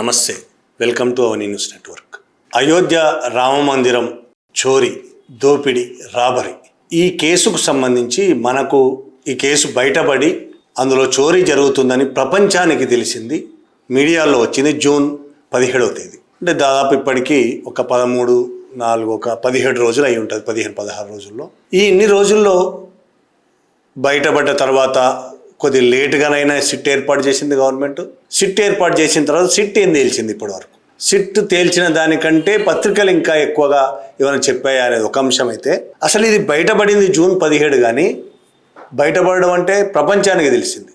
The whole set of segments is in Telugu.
నమస్తే, welcome to Avani news network. Ayodhya Rama మందిరం చోరీ, దోపిడీ, రాబరీ ఈ కేసుకు సంబంధించి మనకు ఈ కేసు బయటపడి అందులో చోరీ జరుగుతుందని ప్రపంచానికి తెలిసింది. మీడియాలో వచ్చింది జూన్ 17వ తేదీ. అంటే దాదాపు ఇప్పటికీ ఒక 17 రోజులు అయి ఉంటుంది, 15-16 రోజుల్లో. ఈ ఇన్ని రోజుల్లో బయటపడ్డ తర్వాత కొద్ది లేటుగానైనా సిట్ ఏర్పాటు చేసింది గవర్నమెంట్. సిట్ ఏర్పాటు చేసిన తర్వాత సిట్ ఏం తేల్చింది ఇప్పటివరకు? సిట్ తేల్చిన దానికంటే పత్రికలు ఇంకా ఎక్కువగా ఏమైనా చెప్పాయా అనేది ఒక అంశం అయితే, అసలు ఇది బయటపడింది జూన్ 17 కానీ బయటపడడం అంటే ప్రపంచానికి తెలిసింది,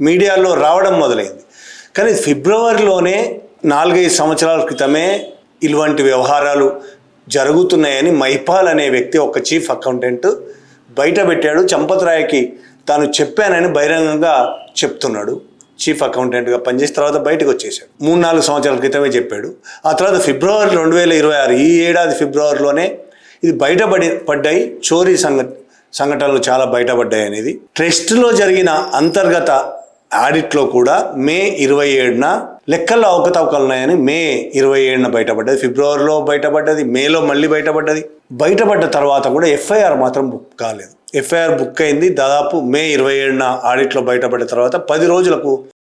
మీడియాలో రావడం మొదలైంది. కానీ ఫిబ్రవరిలోనే 4-5 సంవత్సరాల క్రితమే ఇటువంటి వ్యవహారాలు జరుగుతున్నాయని మైపాల్ అనే వ్యక్తి, ఒక చీఫ్ అకౌంటెంట్ బయటపెట్టాడు. చంపత్ రాయ్కి తాను చెప్పానని బహిరంగంగా చెప్తున్నాడు. చీఫ్ అకౌంటెంట్గా పనిచేసిన తర్వాత బయటకు వచ్చేసాడు. 3-4 సంవత్సరాల క్రితమే చెప్పాడు. ఆ తర్వాత ఫిబ్రవరి 2026 ఈ ఏడాది ఫిబ్రవరిలోనే ఇది పడ్డాయి. చోరీ సంఘటనలు చాలా బయటపడ్డాయి అనేది. ట్రస్ట్లో జరిగిన అంతర్గత ఆడిట్లో కూడా మే 27న లెక్కల్లో అవకతవకలు ఉన్నాయని మే 27న బయటపడ్డది. ఫిబ్రవరిలో బయటపడ్డది, మేలో మళ్ళీ బయటపడ్డది. బయటపడ్డ తర్వాత కూడా ఎఫ్ఐఆర్ మాత్రం బుక్ కాలేదు. ఎఫ్ఐఆర్ బుక్ అయింది దాదాపు మే 27న ఆడిట్లో బయటపడ్డ తర్వాత 10 రోజులకు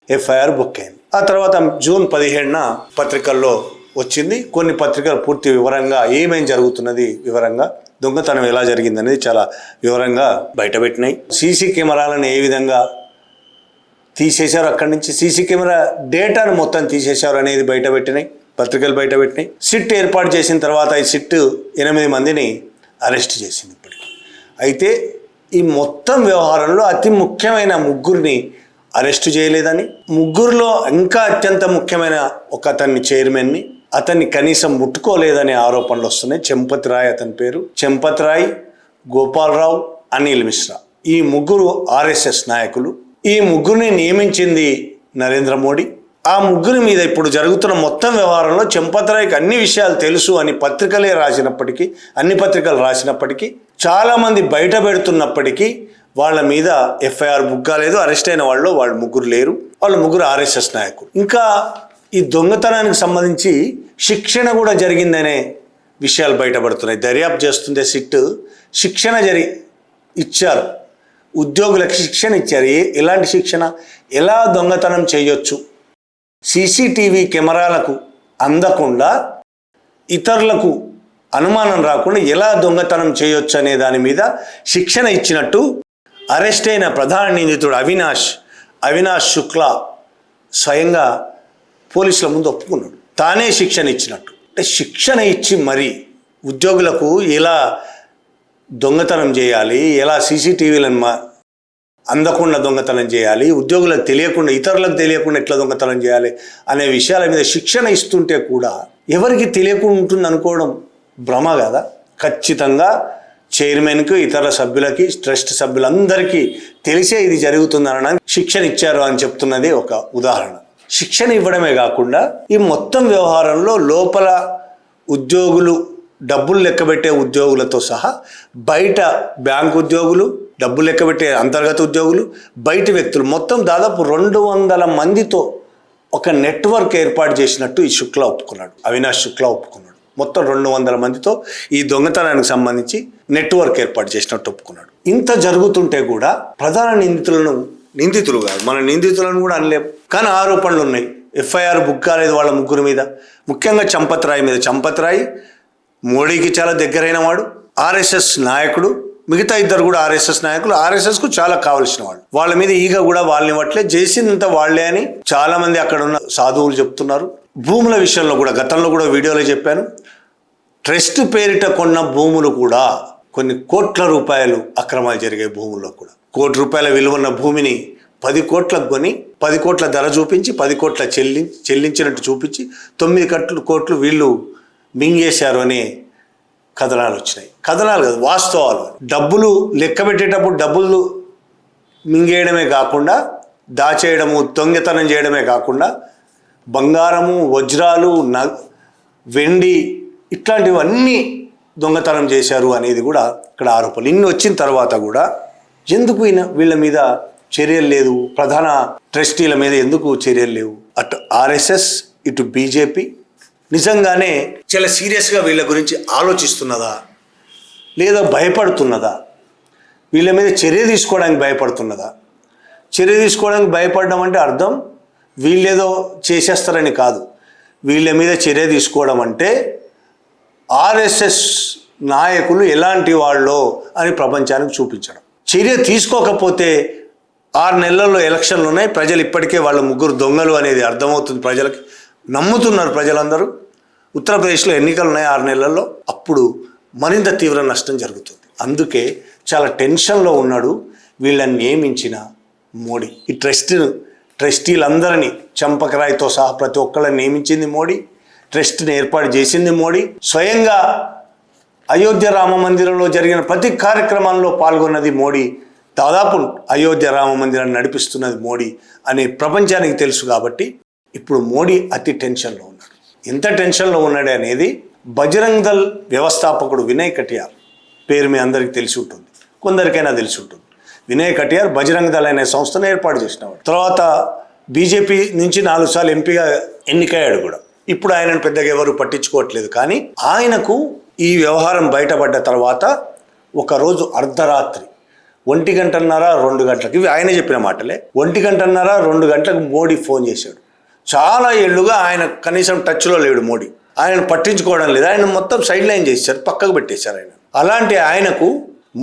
ఎఫ్ఐఆర్ బుక్ అయింది. ఆ తర్వాత జూన్ 17న పత్రికల్లో వచ్చింది. కొన్ని పత్రికలు పూర్తి వివరంగా ఏమేం జరుగుతున్నది వివరంగా, దొంగతనం ఎలా జరిగిందనేది చాలా వివరంగా బయటపెట్టినాయి. సీసీ కెమెరాలను ఏ విధంగా తీసేశారు, అక్కడి నుంచి సీసీ కెమెరా డేటాను మొత్తం తీసేశారు అనేది బయటపెట్టినాయి, పత్రికలు బయటపెట్టినాయి. సిట్ ఏర్పాటు చేసిన తర్వాత ఈ సిట్ 8 మందిని అరెస్ట్ చేసింది ఇప్పటికి. అయితే ఈ మొత్తం వ్యవహారంలో అతి ముఖ్యమైన 3 అరెస్టు చేయలేదని, 3లో ఇంకా అత్యంత ముఖ్యమైన అతన్ని చైర్మన్ని, అతన్ని కనీసం ముట్టుకోలేదనే ఆరోపణలు వస్తున్నాయి. చంపత్ రాయ్ అతని పేరు, చంపత్ రాయ్, గోపాలరావు, అనిల్ మిశ్రా, ఈ 3 ఆర్ఎస్ఎస్ నాయకులు. ఈ 3ని నియమించింది నరేంద్ర మోడీ. ఆ 3 మీద ఇప్పుడు జరుగుతున్న మొత్తం వ్యవహారంలో చంపత్ రాయ్కి అన్ని విషయాలు తెలుసు అని పత్రికలే రాసినప్పటికీ, అన్ని పత్రికలు రాసినప్పటికీ, చాలామంది బయట పెడుతున్నప్పటికీ వాళ్ళ మీద ఎఫ్ఐఆర్ బుక్ కాలేదు. అరెస్ట్ అయిన వాళ్ళు 3 లేరు. వాళ్ళు 3 ఆర్ఎస్ఎస్ నాయకులు. ఇంకా ఈ దొంగతనానికి సంబంధించి శిక్షణ కూడా జరిగిందనే విషయాలు బయటపడుతున్నాయి. దర్యాప్తు చేస్తుంటే సిట్ శిక్షణ ఇచ్చారు, ఉద్యోగులకు శిక్షణ ఇచ్చారు. ఎలాంటి శిక్షణ? ఎలా దొంగతనం చేయొచ్చు, సీసీటీవీ కెమెరాలకు అందకుండా ఇతరులకు అనుమానం రాకుండా ఎలా దొంగతనం చేయొచ్చు అనే దాని మీద శిక్షణ ఇచ్చినట్టు అరెస్ట్ అయిన ప్రధాన నిందితుడు అవినాష్ శుక్లా స్వయంగా పోలీసుల ముందు ఒప్పుకున్నాడు. తానే శిక్షణ ఇచ్చినట్టు. అంటే శిక్షణ ఇచ్చి మరి ఉద్యోగులకు ఎలా దొంగతనం చేయాలి, ఎలా సీసీటీవీలను అందకుండా దొంగతనం చేయాలి, ఉద్యోగులకు తెలియకుండా, ఇతరులకు తెలియకుండా ఎట్లా దొంగతనం చేయాలి అనే విషయాల మీద శిక్షణ ఇస్తుంటే కూడా ఎవరికి తెలియకుండా ఉంటుంది అనుకోవడం భ్రమ కదా. ఖచ్చితంగా చైర్మన్కి, ఇతర సభ్యులకి, ట్రస్ట్ సభ్యులందరికీ తెలిసే ఇది జరుగుతుందనడానికి శిక్షణ ఇచ్చారు అని చెప్తున్నది ఒక ఉదాహరణ. శిక్షణ ఇవ్వడమే కాకుండా ఈ మొత్తం వ్యవహారంలో లోపల ఉద్యోగులు, డబ్బులు లెక్కబెట్టే ఉద్యోగులతో సహా బయట బ్యాంకు ఉద్యోగులు, డబ్బులు లెక్కబెట్టే అంతర్గత ఉద్యోగులు, బయట వ్యక్తులు మొత్తం దాదాపు 200 మందితో ఒక నెట్వర్క్ ఏర్పాటు చేసినట్టు ఈ అవినాష్ శుక్లా ఒప్పుకున్నాడు. మొత్తం 200 మందితో ఈ దొంగతనానికి సంబంధించి నెట్వర్క్ ఏర్పాటు చేసినట్టు ఒప్పుకున్నాడు. ఇంత జరుగుతుంటే కూడా ప్రధాన నిందితులు కాదు, మన నిందితులను కూడా అనలేం. కానీ ఆరోపణలు ఉన్నాయి. ఎఫ్ఐఆర్ బుక్ కాలేదు వాళ్ళ 3 మీద, ముఖ్యంగా చంపత్ రాయ్ మీద. చంపత్ రాయ్ మోడీకి చాలా దగ్గరైన వాడు, ఆర్ఎస్ఎస్ నాయకుడు. మిగతా 2 కూడా ఆర్ఎస్ఎస్ నాయకులు, ఆర్ఎస్ఎస్కు చాలా కావలసిన వాళ్ళు. వాళ్ళ మీద ఈగ కూడా వాళ్ళని ఇవ్వట్లే, చేసిందంత వాళ్లే అని చాలా మంది అక్కడ ఉన్న సాధువులు చెప్తున్నారు. భూముల విషయంలో కూడా గతంలో కూడా వీడియోలో చెప్పాను. ట్రస్ట్ పేరిట కొన్న భూములు కూడా కొన్ని కోట్ల రూపాయలు అక్రమాలు జరిగే భూముల్లో కూడా, ₹1 విలువన్న భూమిని 10 కోట్లకు కొని 10 కోట్ల ధర చూపించి 10 కోట్ల చెల్లించినట్టు చూపించి 9 కోట్లు వీళ్ళు మింగేశారు అనే కథనాలు వచ్చినాయి. కథనాలు కాదు, వాస్తవాలు. డబ్బులు లెక్క పెట్టేటప్పుడు డబ్బులు మింగేయడమే కాకుండా, దాచేయడము, దొంగతనం చేయడమే కాకుండా బంగారము, వజ్రాలు, వెండి ఇట్లాంటివన్నీ దొంగతనం చేశారు అనేది కూడా ఇక్కడ ఆరోపణలు. ఇన్ని వచ్చిన తర్వాత కూడా ఎందుకు వీళ్ళ మీద చర్యలు లేదు, ప్రధాన ట్రస్టీల మీద ఎందుకు చర్యలు లేవు? అటు ఆర్ఎస్ఎస్ ఇటు బీజేపీ నిజంగానే చాలా సీరియస్గా వీళ్ళ గురించి ఆలోచిస్తున్నదా లేదా భయపడుతున్నదా, వీళ్ళ మీద చర్య తీసుకోవడానికి భయపడుతున్నదా? చర్య తీసుకోవడానికి భయపడడం అంటే అర్థం వీళ్ళేదో చేసేస్తారని కాదు. వీళ్ళ మీద చర్య తీసుకోవడం అంటే ఆర్ఎస్ఎస్ నాయకులు ఎలాంటి వాళ్ళో అని ప్రపంచానికి చూపించడం. చర్య తీసుకోకపోతే 6 నెలల్లో ఎలక్షన్లు ఉన్నాయి. ప్రజలు ఇప్పటికే వాళ్ళ ముగ్గురు దొంగలు అనేది అర్థమవుతుంది. ప్రజలకి నమ్ముతున్నారు ప్రజలందరూ. ఉత్తరప్రదేశ్లో ఎన్నికలు ఉన్నాయి 6 నెలల్లో. అప్పుడు మరింత తీవ్ర నష్టం జరుగుతుంది. అందుకే చాలా టెన్షన్లో ఉన్నాడు వీళ్ళని నియమించిన మోడీ. ఈ ట్రస్టీలందరినీ చంపకరాయితో సహా ప్రతి ఒక్కళ్ళని నియమించింది మోడీ. ట్రస్ట్ని ఏర్పాటు చేసింది మోడీ. స్వయంగా అయోధ్య రామ మందిరంలో జరిగిన ప్రతి కార్యక్రమంలో పాల్గొన్నది మోడీ. దాదాపు అయోధ్య రామ మందిరాన్ని నడిపిస్తున్నది మోడీ అనే ప్రపంచానికి తెలుసు. కాబట్టి ఇప్పుడు మోడీ అతి టెన్షన్లో ఉన్నాడు. ఎంత టెన్షన్లో ఉన్నాడు అనేది బజరంగ్ దళ్ వ్యవస్థాపకుడు వినయ్ కటియార్ పేరు మీ అందరికీ తెలిసి ఉంటుంది, కొందరికైనా తెలిసి ఉంటుంది. వినయ్ కటియార్ బజరంగ్ దళ్ అనే సంస్థను ఏర్పాటు చేసినవాడు. తర్వాత బీజేపీ నుంచి 4 సార్లు ఎంపీగా ఎన్నికయ్యాడు కూడా. ఇప్పుడు ఆయనను పెద్దగా ఎవరు పట్టించుకోవట్లేదు. కానీ ఆయనకు ఈ వ్యవహారం బయటపడ్డ తర్వాత ఒకరోజు అర్ధరాత్రి 1:30, 2 గంటలకు, ఇవి ఆయన చెప్పిన మాటలే, 1:30, 2 గంటలకు మోడీ ఫోన్ చేశాడు. చాలా ఏళ్ళుగా ఆయన కనీసం టచ్లో లేడు మోడీ. ఆయన పట్టించుకోవడం లేదు. ఆయన మొత్తం సైడ్ లైన్ చేశారు, పక్కకు పెట్టేశారు ఆయన. అలాంటి ఆయనకు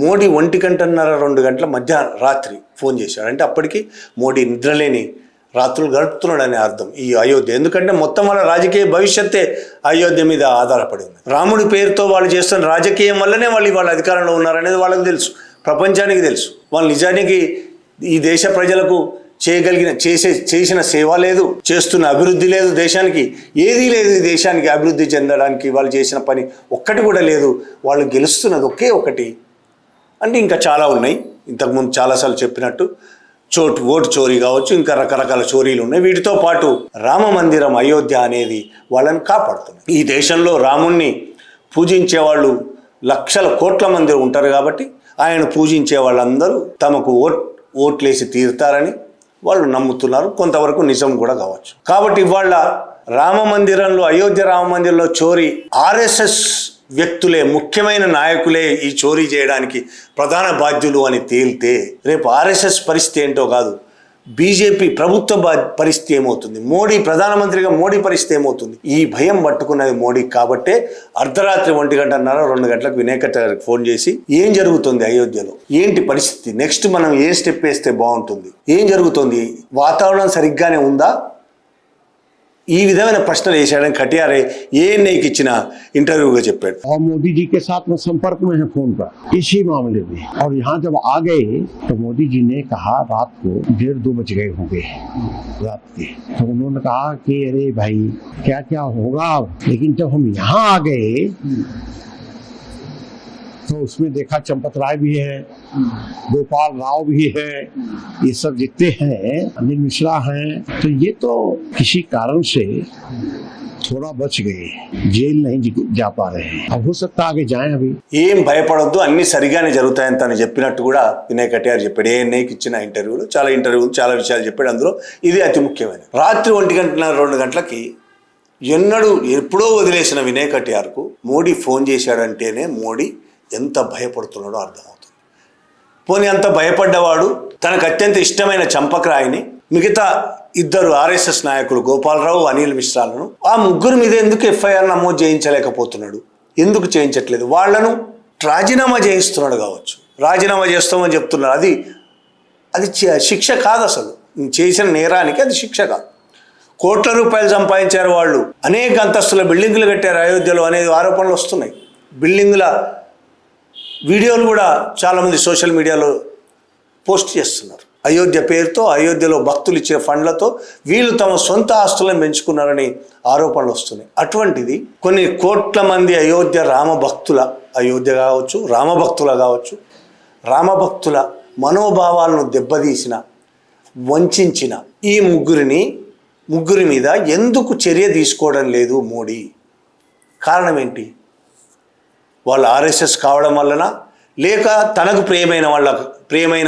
మోడీ 1:30, 2 గంటల మధ్యాహ్నం రాత్రి ఫోన్ చేశాడు. అంటే అప్పటికి మోడీ నిద్రలేని రాత్రులు గడుపుతున్నాడనే అర్థం ఈ అయోధ్య. ఎందుకంటే మొత్తం వాళ్ళ రాజకీయ భవిష్యత్తే అయోధ్య మీద ఆధారపడి ఉంది. రాముడి పేరుతో వాళ్ళు చేస్తున్న రాజకీయం వల్లనే వాళ్ళు ఇవాళ అధికారంలో ఉన్నారనేది వాళ్ళకి తెలుసు, ప్రపంచానికి తెలుసు. వాళ్ళు నిజానికి ఈ దేశ ప్రజలకు చేసిన సేవ లేదు, చేస్తున్న అభివృద్ధి లేదు, దేశానికి ఏదీ లేదు. ఈ దేశానికి అభివృద్ధి చెందడానికి వాళ్ళు చేసిన పని ఒక్కటి కూడా లేదు. వాళ్ళు గెలుస్తున్నది ఒకే ఒకటి. అంటే ఇంకా చాలా ఉన్నాయి. ఇంతకుముందు చాలాసార్లు చెప్పినట్టు ఓటు చోరీ కావచ్చు, ఇంకా రకరకాల చోరీలు ఉన్నాయి. వీటితో పాటు రామ మందిరం అయోధ్య అనేది వాళ్ళని కాపాడుతుంది. ఈ దేశంలో రాముణ్ణి పూజించే వాళ్ళు లక్షల కోట్ల మంది ఉంటారు. కాబట్టి ఆయన పూజించే వాళ్ళందరూ తమకు ఓట్లేసి తీరుతారని వాళ్ళు నమ్ముతున్నారు. కొంతవరకు నిజం కూడా కావచ్చు. కాబట్టి ఇవాళ రామ మందిరంలో, అయోధ్య రామ మందిరంలో చోరీ ఆర్ఎస్ఎస్ వ్యక్తులే, ముఖ్యమైన నాయకులే ఈ చోరీ చేయడానికి ప్రధాన బాధ్యులు అని తేలితే రేపు ఆర్ఎస్ఎస్ పరిస్థితి ఏంటో కాదు, బీజేపీ ప్రభుత్వ పరిస్థితి ఏమవుతుంది, మోడీ ప్రధానమంత్రిగా మోడీ పరిస్థితి ఏమవుతుంది, ఈ భయం పట్టుకున్నది మోడీ. కాబట్టే అర్ధరాత్రి 1:30, 2 గంటలకు వినయ్ కటియార్కి ఫోన్ చేసి ఏం జరుగుతుంది అయోధ్యలో, ఏంటి పరిస్థితి, నెక్స్ట్ మనం ఏ స్టెప్ వేస్తే బాగుంటుంది, ఏం జరుగుతుంది, వాతావరణం సరిగ్గానే ఉందా, ఈ విధమైన ప్రశ్నలు వేసాడని కటియారే ఏఎన్ఐకి ఇచ్చిన ఇంటర్వ్యూగా చెప్పాడు. और मोदी जी के साथ में संपर्क में है फोन पर इसी मामले में, और यहाँ जब आ गए तो मोदी जी ने कहा रात को 1:30-2 बज गए होंगे रात के, तो उन्होंने कहा कि अरे भाई क्या क्या होगा। लेकिन जब हम यहाँ आ गए तो उसमें देखा चंपत राय भी है, गोपाल राव भी है, ये सब जितने हैं, अनिल मिश्रा हैं, तो ये तो किसी कारण से थोड़ा बच गए, जेल नहीं जा पा रहे हैं। अब हो सकता आगे जाएं। अभी ఏం భయపడొద్దు, అన్ని సరిగానే జరుగుతాయని తను చెప్పినట్టు కూడా వినయ్ కటియార్ చెప్పాడు. ఏఎన్ఐకి ఇచ్చిన ఇంటర్వ్యూలో చాలా విషయాలు చెప్పాడు. అందులో ఇది అతి ముఖ్యమైనది. రాత్రి 1:30, 2 గంటలకి ఎప్పుడో వదిలేసిన వినయ్ కటియార్కు మోడీ ఫోన్ చేశాడంటేనే మోడీ ఎంత భయపడుతున్నాడో అర్థమవుతుంది. పోనీ అంత భయపడ్డవాడు తనకు అత్యంత ఇష్టమైన చంపకరాయిని, మిగతా 2 ఆర్ఎస్ఎస్ నాయకులు గోపాలరావు, అనిల్ మిశ్రాలను, ఆ ముగ్గురు మీద ఎందుకు ఎఫ్ఐఆర్ నమోదు చేయించలేకపోతున్నాడు, ఎందుకు చేయించట్లేదు? వాళ్లను రాజీనామా చేయిస్తున్నాడు కావచ్చు, రాజీనామా చేస్తామని చెప్తున్నారు. అది శిక్ష కాదు, అసలు చేసిన నేరానికి అది శిక్ష కాదు. కోట్ల రూపాయలు సంపాదించారు వాళ్ళు, అనేక అంతస్తుల బిల్డింగులు కట్టారు అయోధ్యలో అనేది ఆరోపణలు వస్తున్నాయి. బిల్డింగుల వీడియోలు కూడా చాలామంది సోషల్ మీడియాలో పోస్ట్ చేస్తున్నారు. అయోధ్య పేరుతో, అయోధ్యలో భక్తులు ఇచ్చే ఫండ్లతో వీళ్ళు తమ సొంత ఆస్తులను పెంచుకున్నారని ఆరోపణలు వస్తున్నాయి. అటువంటిది కొన్ని కోట్ల మంది అయోధ్య కావచ్చు, రామభక్తుల మనోభావాలను దెబ్బతీసిన, వంచిన ఈ ముగ్గురి మీద ఎందుకు చర్య తీసుకోవడం లేదు మోడీ? కారణం ఏంటి? వాళ్ళు ఆర్ఎస్ఎస్ కావడం వలన, లేక తనకు ప్రియమైన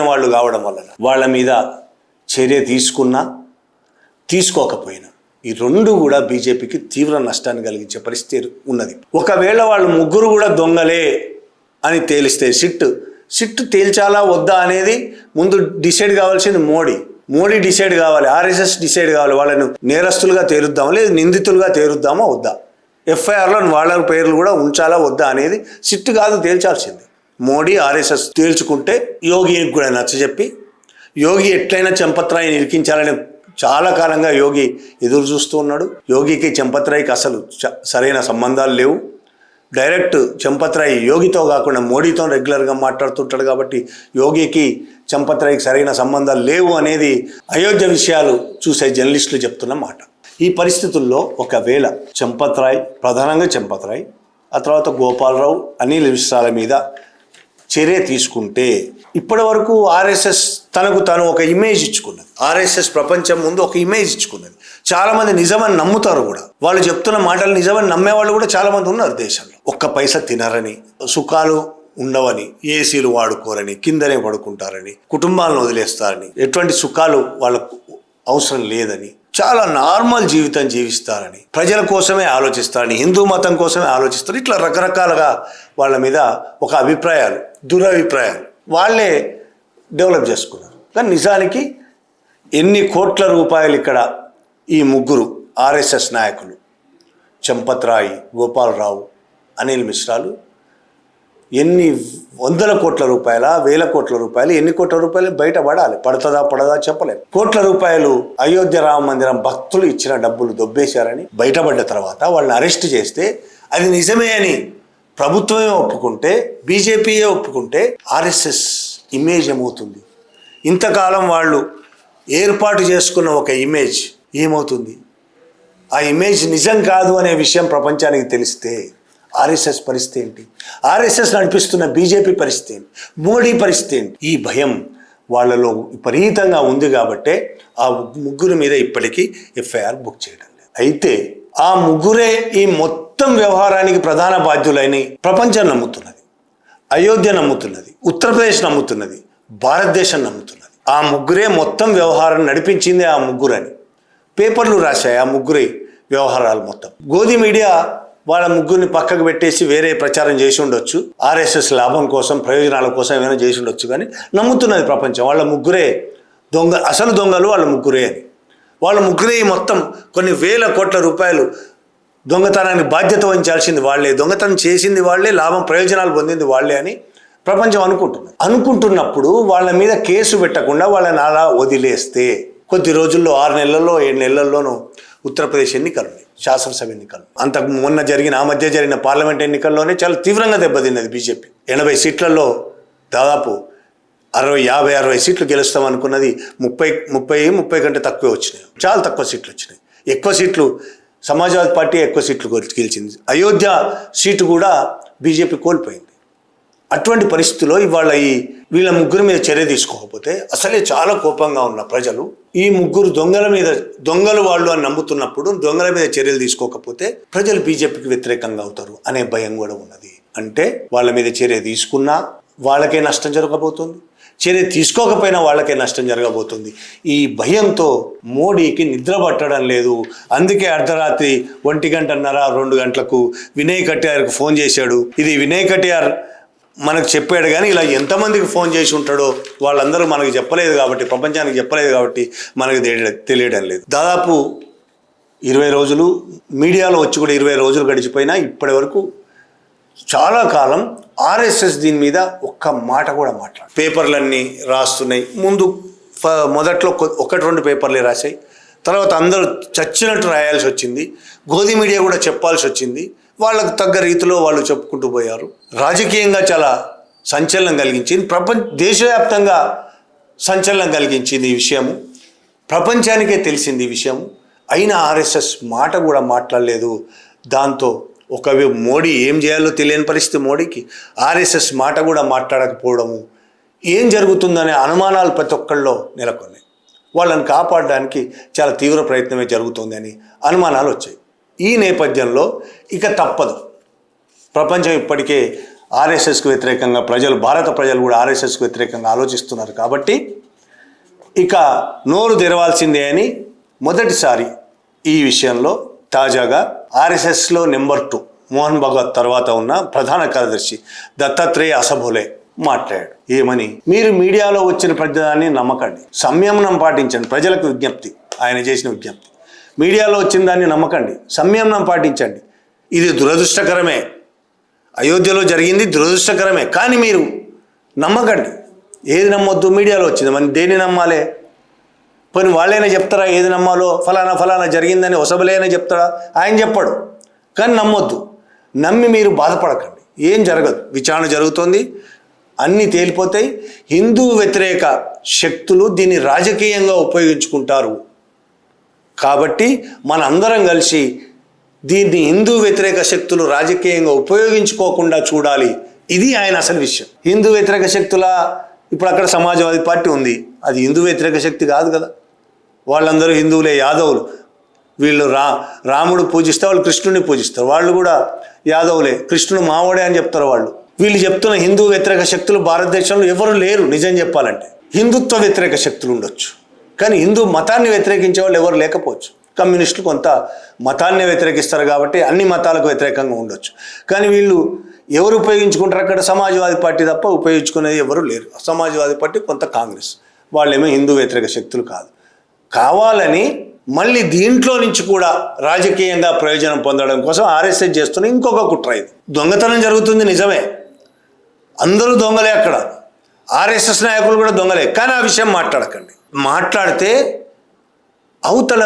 వాళ్ళు కావడం వలన? వాళ్ళ మీద చర్య తీసుకున్నా తీసుకోకపోయినా ఈ రెండు కూడా బీజేపీకి తీవ్ర నష్టాన్ని కలిగించే పరిస్థితి ఉన్నది. ఒకవేళ వాళ్ళు ముగ్గురు కూడా దొంగలే అని తేలిస్తే సిట్ తేల్చాలా వద్దా అనేది ముందు డిసైడ్ కావాల్సింది మోడీ డిసైడ్ కావాలి, ఆర్ఎస్ఎస్ డిసైడ్ కావాలి. వాళ్ళను నేరస్తులుగా తేలుద్దామా లేదు నిందితులుగా తేలుద్దామా వద్దా, ఎఫ్ఐఆర్లో వాళ్ళ పేర్లు కూడా ఉంచాలా వద్దా అనేది సిట్ కాదు తేల్చాల్సింది. మోడీ ఆర్ఎస్ఎస్ తేల్చుకుంటే యోగికి కూడా నచ్చజెప్పి యోగి ఎట్లయినా చంపత్రాయిని ఇరికించాలని చాలా కాలంగా యోగి ఎదురు చూస్తూ ఉన్నాడు. యోగికి చంపత్రాయికి అసలు సరైన సంబంధాలు లేవు. డైరెక్ట్ చంపత్రాయి యోగితో కాకుండా మోడీతో రెగ్యులర్గా మాట్లాడుతుంటాడు కాబట్టి యోగికి చంపత్రాయికి సరైన సంబంధాలు లేవు అనేది అయోధ్య విషయాలు చూసే జర్నలిస్టులు చెప్తున్న మాట. ఈ పరిస్థితుల్లో ఒకవేళ ప్రధానంగా చంపత్రాయ్ ఆ తర్వాత గోపాలరావు, అనిల్ మిశ్రాల మీద చర్య తీసుకుంటే ఇప్పటి వరకు ఆర్ఎస్ఎస్ తనకు తాను ఒక ఇమేజ్ ఇచ్చుకున్నది. ఆర్ఎస్ఎస్ ప్రపంచం ముందు ఒక ఇమేజ్ ఇచ్చుకున్నది. చాలామంది నిజమని నమ్ముతారు కూడా. వాళ్ళు చెప్తున్న మాటలు నిజమని నమ్మేవాళ్ళు కూడా చాలామంది ఉన్నారు దేశంలో. ఒక్క పైసా తినరని, సుఖాలు ఉండవని, ఏసీలు వాడుకోరని, కిందనే పడుకుంటారని, కుటుంబాలను వదిలేస్తారని, ఎటువంటి సుఖాలు వాళ్ళకు అవసరం లేదని, చాలా నార్మల్ జీవితం జీవిస్తారని, ప్రజల కోసమే ఆలోచిస్తారని, హిందూ మతం కోసమే ఆలోచిస్తారు. ఇట్లా రకరకాలుగా వాళ్ళ మీద ఒక దురభిప్రాయాలు వాళ్ళే డెవలప్ చేసుకున్నారు. కానీ నిజానికి ఎన్ని కోట్ల రూపాయలు ఇక్కడ ఈ ముగ్గురు ఆర్ఎస్ఎస్ నాయకులు చంపత్రాయి, గోపాలరావు, అనిల్ మిశ్రాలు ఎన్ని వందల కోట్ల రూపాయల, వేల కోట్ల రూపాయలు, ఎన్ని కోట్ల రూపాయలు బయట పడదా చెప్పలేము. కోట్ల రూపాయలు అయోధ్య రామ మందిరం భక్తులు ఇచ్చిన డబ్బులు దొబ్బేశారని బయటపడ్డ తర్వాత వాళ్ళని అరెస్ట్ చేస్తే అది నిజమే అని ప్రభుత్వమే ఒప్పుకుంటే, బీజేపీయే ఒప్పుకుంటే ఆర్ఎస్ఎస్ ఇమేజ్ ఏమవుతుంది? ఇంతకాలం వాళ్ళు ఏర్పాటు చేసుకున్న ఒక ఇమేజ్ ఏమవుతుంది? ఆ ఇమేజ్ నిజం కాదు అనే విషయం ప్రపంచానికి తెలిస్తే ఆర్ఎస్ఎస్ పరిస్థితి ఏంటి? ఆర్ఎస్ఎస్ నడిపిస్తున్న బీజేపీ పరిస్థితి ఏంటి? మోడీ పరిస్థితి ఏంటి? ఈ భయం వాళ్ళలో విపరీతంగా ఉంది కాబట్టే ఆ ముగ్గురు మీద ఇప్పటికీ ఎఫ్ఐఆర్ బుక్ చేయడం లేదు. అయితే ఆ ముగ్గురే ఈ మొత్తం వ్యవహారానికి ప్రధాన బాధ్యులని ప్రపంచం నమ్ముతున్నది, అయోధ్య నమ్ముతున్నది, ఉత్తరప్రదేశ్ నమ్ముతున్నది, భారతదేశం నమ్ముతున్నది. ఆ ముగ్గురే మొత్తం వ్యవహారం నడిపించింది ఆ ముగ్గురని పేపర్లు రాశాయి. ఆ ముగ్గురే వ్యవహారాలు మొత్తం. గోధి మీడియా వాళ్ళ ముగ్గురిని పక్కకు పెట్టేసి వేరే ప్రచారం చేసి ఉండొచ్చు, ఆర్ఎస్ఎస్ లాభం కోసం, ప్రయోజనాల కోసం ఏమైనా చేసి ఉండొచ్చు. కానీ నమ్ముతున్నది ప్రపంచం వాళ్ళ ముగ్గురే అసలు దొంగలు వాళ్ళ ముగ్గురే అని. వాళ్ళ ముగ్గురే మొత్తం కొన్ని వేల కోట్ల రూపాయలు దొంగతనానికి బాధ్యత వహించాల్సింది వాళ్ళే, దొంగతనం చేసింది వాళ్ళే, లాభం ప్రయోజనాలు పొందింది వాళ్ళే అని ప్రపంచం అనుకుంటున్నప్పుడు వాళ్ళ మీద కేసు పెట్టకుండా వాళ్ళని అలా వదిలేస్తే కొద్ది రోజుల్లో 6 నెలల్లో 7 నెలల్లోనూ ఉత్తరప్రదేశ్ ఎన్నికలు, శాసనసభ ఎన్నికలు, ఆ మధ్య జరిగిన పార్లమెంట్ ఎన్నికల్లోనే చాలా తీవ్రంగా దెబ్బతిన్నది బీజేపీ. 80 సీట్లలో దాదాపు 50-60 సీట్లు గెలుస్తాం అనుకున్నది 30 కంటే తక్కువే వచ్చినాయి. చాలా తక్కువ సీట్లు వచ్చినాయి. ఎక్కువ సీట్లు సమాజ్వాదీ పార్టీ ఎక్కువ సీట్లు గెలిచింది. అయోధ్య సీటు కూడా బీజేపీ కోల్పోయింది. అటువంటి పరిస్థితుల్లో ఇవాళ వీళ్ళ ముగ్గురు మీద చర్య తీసుకోకపోతే అసలే చాలా కోపంగా ఉన్న ప్రజలు ఈ ముగ్గురు దొంగలు వాళ్ళు అని నమ్ముతున్నప్పుడు దొంగల మీద చర్యలు తీసుకోకపోతే ప్రజలు బీజేపీకి వ్యతిరేకంగా అవుతారు అనే భయం కూడా ఉన్నది. అంటే వాళ్ళ మీద చర్య తీసుకున్నా వాళ్ళకే నష్టం జరగబోతుంది, చర్య తీసుకోకపోయినా వాళ్ళకే నష్టం జరగబోతుంది. ఈ భయంతో మోడీకి నిద్ర పట్టడం లేదు. అందుకే అర్ధరాత్రి 1:30, 2 గంటలకు వినయ్ కటియార్కు ఫోన్ చేశాడు. ఇది వినయ్ కటియార్ మనకు చెప్పాడు కానీ ఇలా ఎంతమందికి ఫోన్ చేసి ఉంటాడో వాళ్ళందరూ మనకు చెప్పలేదు కాబట్టి, ప్రపంచానికి చెప్పలేదు కాబట్టి మనకు తెలియడం లేదు. దాదాపు 20 రోజులు మీడియాలో వచ్చి కూడా 20 రోజులు గడిచిపోయినా ఇప్పటి వరకు చాలా కాలం ఆర్ఎస్ఎస్ దీని మీద ఒక్క మాట కూడా మాట్లాడు. పేపర్లన్నీ రాస్తున్నాయి. మొదట్లో 1-2 పేపర్లే రాశాయి. తర్వాత అందరూ చచ్చినట్టు రాయాల్సి వచ్చింది. గోధి మీడియా కూడా చెప్పాల్సి వచ్చింది. వాళ్ళకు తగ్గ రీతిలో వాళ్ళు చెప్పుకుంటూ పోయారు. రాజకీయంగా చాలా సంచలనం కలిగించింది, దేశవ్యాప్తంగా సంచలనం కలిగించింది ఈ విషయము. ప్రపంచానికే తెలిసింది ఈ విషయము. అయినా ఆర్ఎస్ఎస్ మాట కూడా మాట్లాడలేదు. దాంతో మోడీ ఏం చేయాలో తెలియని పరిస్థితి మోడీకి. ఆర్ఎస్ఎస్ మాట కూడా మాట్లాడకపోవడము, ఏం జరుగుతుందనే అనుమానాలు ప్రతి ఒక్కళ్ళలో నెలకొన్నాయి. వాళ్ళని కాపాడడానికి చాలా తీవ్ర ప్రయత్నమే జరుగుతుందని అనుమానాలు వచ్చాయి. ఈ నేపథ్యంలో ఇక తప్పదు. ప్రపంచం ఇప్పటికే ఆర్ఎస్ఎస్కు వ్యతిరేకంగా భారత ప్రజలు కూడా ఆర్ఎస్ఎస్కు వ్యతిరేకంగా ఆలోచిస్తున్నారు కాబట్టి ఇక నోరు తెరవాల్సిందే అని మొదటిసారి ఈ విషయంలో తాజాగా ఆర్ఎస్ఎస్లో నెంబర్ 2 మోహన్ భగవత్ తర్వాత ఉన్న ప్రధాన కార్యదర్శి దత్తాత్రేయ అసభోలే మాట్లాడాడు. ఏమని? మీరు మీడియాలో వచ్చిన ప్రతిదాన్ని నమ్మకండి, సంయమనం పాటించండి. ప్రజలకు విజ్ఞప్తి, ఆయన చేసిన విజ్ఞప్తి. మీడియాలో వచ్చిన దాన్ని నమ్మకండి, సంయమనం పాటించండి. ఇది దురదృష్టకరమే, అయోధ్యలో జరిగింది దురదృష్టకరమే, కానీ మీరు నమ్మకండి. ఏది నమ్మొద్దు? మీడియాలో వచ్చింది, మరి దేన్ని నమ్మాలి? పోనీ వాళ్ళైనా చెప్తారా ఏది నమ్మాలో? ఫలానా ఫలానా జరిగిందని ఒసబలేనే చెప్తాడా? ఆయన చెప్పాడు. కానీ నమ్మొద్దు. నమ్మి మీరు బాధపడకండి, ఏం జరగదు. విచారణ జరుగుతోంది, అన్నీ తేలిపోతాయి. హిందూ వ్యతిరేక శక్తులు దీన్ని రాజకీయంగా ఉపయోగించుకుంటారు. కాబట్టి మనందరం కలిసి దీన్ని హిందూ వ్యతిరేక శక్తులు రాజకీయంగా ఉపయోగించుకోకుండా చూడాలి. ఇది ఆయన అసలు విషయం. హిందూ వ్యతిరేక శక్తుల ఇప్పుడు అక్కడ సమాజ్వాదీ పార్టీ ఉంది, అది హిందూ వ్యతిరేక శక్తి కాదు కదా. వాళ్ళందరూ హిందువులే, యాదవులు. వీళ్ళు రాముడు పూజిస్తే వాళ్ళు కృష్ణుడిని పూజిస్తారు, వాళ్ళు కూడా యాదవులే, కృష్ణుడు మావోడే అని చెప్తారు వాళ్ళు. వీళ్ళు చెప్తున్న హిందూ వ్యతిరేక శక్తులు భారతదేశంలో ఎవరు లేరు. నిజం చెప్పాలంటే హిందుత్వ వ్యతిరేక శక్తులు ఉండొచ్చు, కానీ హిందూ మతాన్ని వ్యతిరేకించే వాళ్ళు ఎవరు లేకపోవచ్చు. కమ్యూనిస్టులు కొంత మతాన్ని వ్యతిరేకిస్తారు కాబట్టి అన్ని మతాలకు వ్యతిరేకంగా ఉండొచ్చు. కానీ వీళ్ళు ఎవరు ఉపయోగించుకుంటారు? అక్కడ సమాజ్వాదీ పార్టీ తప్ప ఉపయోగించుకునేది ఎవరు లేరు. సమాజ్వాదీ పార్టీ, కొంత కాంగ్రెస్, వాళ్ళేమో హిందూ వ్యతిరేక శక్తులు కాదు. కావాలని మళ్ళీ దీంట్లో నుంచి కూడా రాజకీయంగా ప్రయోజనం పొందడం కోసం ఆర్ఎస్ఎస్ చేస్తున్న ఇంకొక కుట్ర ఇది. దొంగతనం జరుగుతుంది నిజమే, అందరూ దొంగలే, అక్కడ ఆర్ఎస్ఎస్ నాయకులు కూడా దొంగలే, కానీ ఆ విషయం మాట్లాడకండి. మాట్లాడితే అవతల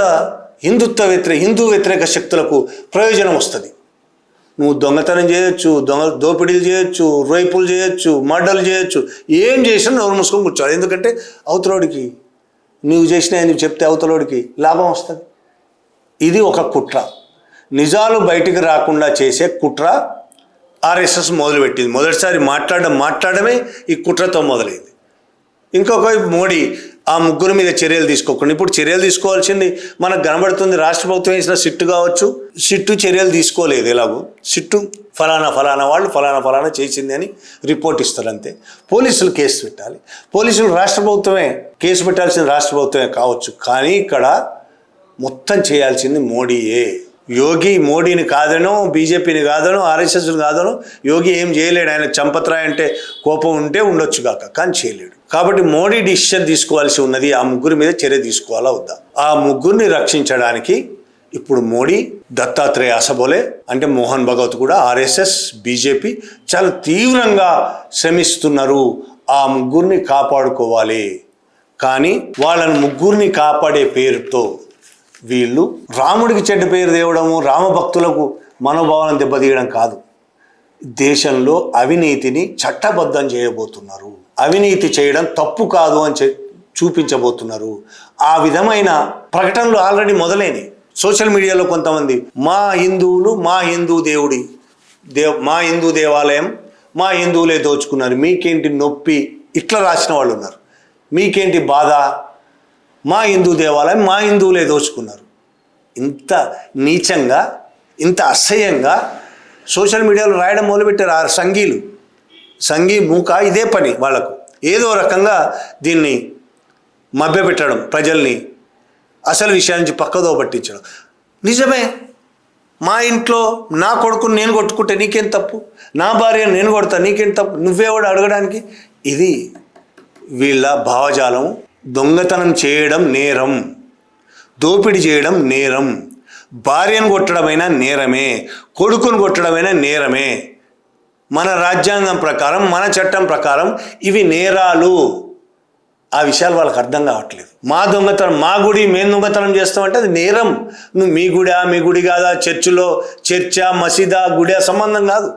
హిందూ వ్యతిరేక శక్తులకు ప్రయోజనం వస్తుంది. నువ్వు దొంగతనం చేయొచ్చు, దోపిడీలు చేయొచ్చు, రేపులు చేయొచ్చు, మర్డర్లు చేయొచ్చు, ఏం చేసినా నోరు మూసుకొని కూర్చోవాలి. ఎందుకంటే అవతలోడికి నువ్వు చేసినా నువ్వు చెప్తే అవతలోడికి లాభం వస్తుంది. ఇది ఒక కుట్ర, నిజాలు బయటికి రాకుండా చేసే కుట్ర ఆర్ఎస్ఎస్ మొదలుపెట్టింది. మొదటిసారి మాట్లాడడమే ఈ కుట్రతో మొదలైంది. ఇంకొక మోడీ ఆ ముగ్గురు మీద చర్యలు తీసుకోకుండా, ఇప్పుడు చర్యలు తీసుకోవాల్సింది మనకు కనబడుతుంది. రాష్ట్ర ప్రభుత్వం వేసిన సిట్టు కావచ్చు, సిట్టు చర్యలు తీసుకోలేదు. ఎలాగో సిట్టు ఫలానా వాళ్ళు ఫలానా చేసింది అని రిపోర్ట్ ఇస్తారు అంతే. పోలీసులు కేసు పెట్టాలి, పోలీసులు రాష్ట్ర ప్రభుత్వమే కేసు పెట్టాల్సింది, రాష్ట్ర ప్రభుత్వమే కావచ్చు. కానీ ఇక్కడ మొత్తం చేయాల్సింది మోడీయే. యోగి మోడీని కాదనో, బీజేపీని కాదనో, ఆర్ఎస్ఎస్ని కాదనో యోగి ఏం చేయలేడు. ఆయన చంపత్రాయ్ అంటే కోపం ఉంటే ఉండొచ్చు కాక, కానీ చేయలేడు. కాబట్టి మోడీ డిసిషన్ తీసుకోవాల్సి ఉన్నది, ఆ ముగ్గురి మీద చర్య తీసుకోవాలా వద్దా. ఆ ముగ్గురిని రక్షించడానికి ఇప్పుడు మోడీ, దత్తాత్రేయ అసబోలే అంటే మోహన్ భగవత్ కూడా ఆర్ఎస్ఎస్, బీజేపీ చాలా తీవ్రంగా శ్రమిస్తున్నారు. ఆ ముగ్గురిని కాపాడుకోవాలి. కానీ వాళ్ళని ముగ్గురిని కాపాడే పేరుతో వీళ్ళు రాముడికి చెడ్డ పేరు తేవడము, రామభక్తులకు మనోభావాలను దెబ్బతీయడం కాదు. దేశంలో అవినీతిని చట్టబద్ధం చేయబోతున్నారు. అవినీతి చేయడం తప్పు కాదు అని చూపించబోతున్నారు. ఆ విధమైన ప్రకటనలు ఆల్రెడీ మొదలైనవి. సోషల్ మీడియాలో కొంతమంది మా హిందువులు, మా హిందూ మా హిందూ దేవాలయం మా హిందువులే దోచుకున్నారు, మీకేంటి నొప్పి, ఇట్లా రాసిన వాళ్ళు ఉన్నారు. మీకేంటి బాధ, మా హిందూ దేవాలయం మా హిందువులే దోచుకున్నారు. ఇంత నీచంగా, ఇంత అసహ్యంగా సోషల్ మీడియాలో రాయడం మొదలుపెట్టారు. ఆ సంఘీ మూక ఇదే పని వాళ్ళకు. ఏదో రకంగా దీన్ని మభ్యపెట్టడం, ప్రజల్ని అసలు విషయం నుంచి పక్కదో పట్టించడం. నిజమే, మా ఇంట్లో నా కొడుకుని నేను కొట్టుకుంటే నీకేం తప్పు, నా భార్యను నేను కొడతా నీకేం తప్పు, నువ్వేవాడు అడగడానికి. ఇది వీళ్ళ భావజాలం. దొంగతనం చేయడం నేరం, దోపిడీ చేయడం నేరం, భార్యను కొట్టడమైనా నేరమే, కొడుకును కొట్టడమైనా నేరమే. మన రాజ్యాంగం ప్రకారం, మన చట్టం ప్రకారం ఇవి నేరాలు. ఆ విషయాలు వాళ్ళకి అర్థం కావట్లేదు. మా దొంగతనం, మా గుడి మేము దొంగతనం చేస్తామంటే అది నేరం. నువ్వు మీ గుడి కాదా, చర్చ మసీదా గుడి సంబంధం కాదు.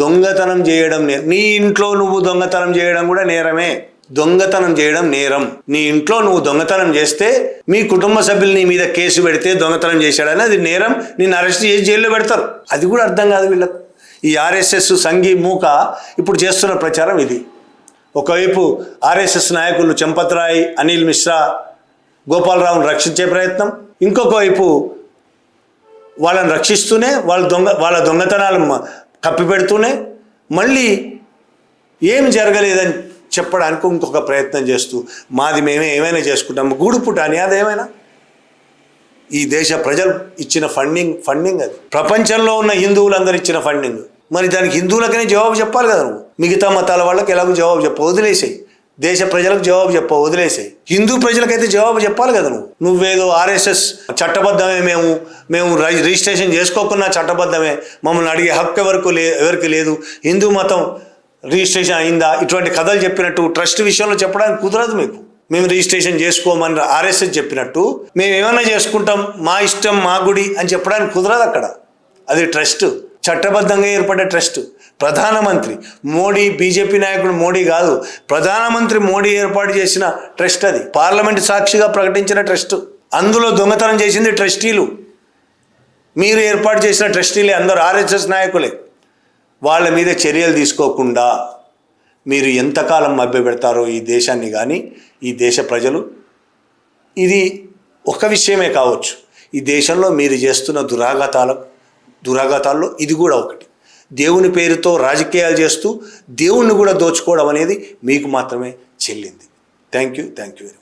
దొంగతనం చేయడం నీ ఇంట్లో నువ్వు దొంగతనం చేయడం కూడా నేరమే. దొంగతనం చేయడం నేరం. నీ ఇంట్లో నువ్వు దొంగతనం చేస్తే మీ కుటుంబ సభ్యులు నీ మీద కేసు పెడితే దొంగతనం చేశాడని అది నేరం, నిన్ను అరెస్ట్ చేసి జైల్లో పెడతారు. అది కూడా అర్థం కాదు వీళ్ళకు. ఈ ఆర్ఎస్ఎస్ సంఘీ మూక ఇప్పుడు చేస్తున్న ప్రచారం ఇది. ఒకవైపు ఆర్ఎస్ఎస్ నాయకులు చంపత్రాయ్, అనిల్ మిశ్రా, గోపాలరావును రక్షించే ప్రయత్నం, ఇంకొక వైపు వాళ్ళని రక్షిస్తూనే వాళ్ళ దొంగతనాలు కప్పిపెడుతూనే మళ్ళీ ఏం జరగలేదని చెప్పడానికి ఇంకొక ప్రయత్నం చేస్తూ మాది మేమే ఏమైనా చేసుకుంటాము, గూడుపుట అని అదేమైనా. ఈ దేశ ప్రజలు ఇచ్చిన ఫండింగ్ అది. ప్రపంచంలో ఉన్న హిందువులందరూ ఇచ్చిన ఫండింగ్. మరి దానికి హిందువులకనే జవాబు చెప్పాలి కదా నువ్వు. మిగతా మతాల వాళ్ళకి ఎలాగో జవాబు చెప్పవు, వదిలేసాయి. దేశ ప్రజలకు జవాబు చెప్పవు, వదిలేసాయి. హిందూ ప్రజలకైతే జవాబు చెప్పాలి కదా నువ్వేదో ఆర్ఎస్ఎస్ చట్టబద్ధమే, మేము రిజిస్ట్రేషన్ చేసుకోకున్నా చట్టబద్ధమే, మమ్మల్ని అడిగే హక్కు ఎవరికి లేదు, హిందూ మతం రిజిస్ట్రేషన్ అయిందా, ఇటువంటి కథలు చెప్పినట్టు ట్రస్ట్ విషయంలో చెప్పడానికి కుదరదు మీకు. మేము రిజిస్ట్రేషన్ చేసుకోమని ఆర్ఎస్ఎస్ చెప్పినట్టు మేము ఏమైనా చేసుకుంటాం, మా ఇష్టం మా గుడి అని చెప్పడానికి కుదరదు అక్కడ. అది ట్రస్ట్, చట్టబద్ధంగా ఏర్పడే ట్రస్ట్. ప్రధానమంత్రి మోడీ, బీజేపీ నాయకుడు మోడీ కాదు, ప్రధానమంత్రి మోడీ ఏర్పాటు చేసిన ట్రస్ట్ అది. పార్లమెంట్ సాక్షిగా ప్రకటించిన ట్రస్ట్. అందులో దొంగతనం చేసింది ట్రస్టీలు. మీరు ఏర్పాటు చేసిన ట్రస్టీలే, అందరూ ఆర్ఎస్ఎస్ నాయకులే. వాళ్ళ మీద చర్యలు తీసుకోకుండా మీరు ఎంతకాలం మభ్యపెడతారో ఈ దేశాన్ని కానీ ఈ దేశ ప్రజలు. ఇది ఒక విషయమే కావచ్చు, ఈ దేశంలో మీరు చేస్తున్న దురాఘాతాల్లో ఇది కూడా ఒకటి. దేవుని పేరుతో రాజకీయాలు చేస్తూ దేవుణ్ణి కూడా దోచుకోవడం అనేది మీకు మాత్రమే చెల్లింది. Thank you very much.